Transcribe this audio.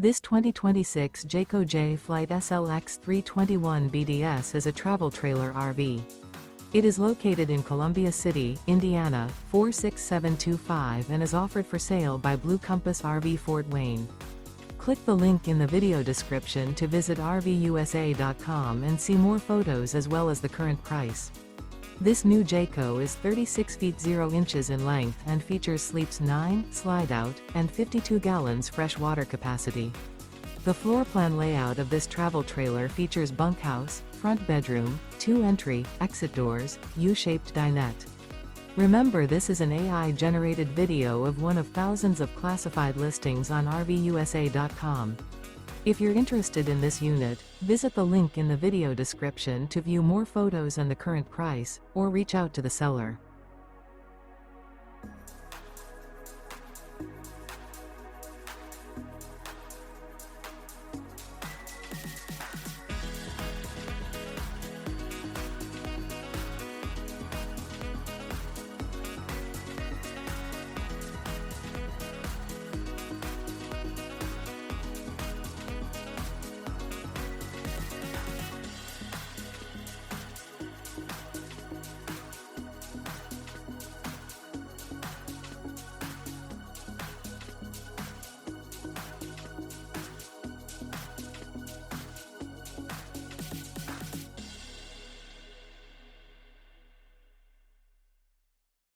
This 2026 Jayco Jay Flight SLX 321 BDS is a travel trailer RV. It is located in Columbia City, Indiana, 46725 and is offered for sale by Blue Compass RV Fort Wayne. Click the link in the video description to visit RVUSA.com and see more photos as well as the current price. This new Jayco is 36 feet 0 inches in length and features sleeps 9, slide-out, and 52 gallons fresh water capacity. The floor plan layout of this travel trailer features bunkhouse, front bedroom, 2 entry, exit doors, U-shaped dinette. Remember, this is an AI-generated video of one of thousands of classified listings on RVUSA.com. If you're interested in this unit, visit the link in the video description to view more photos and the current price, or reach out to the seller.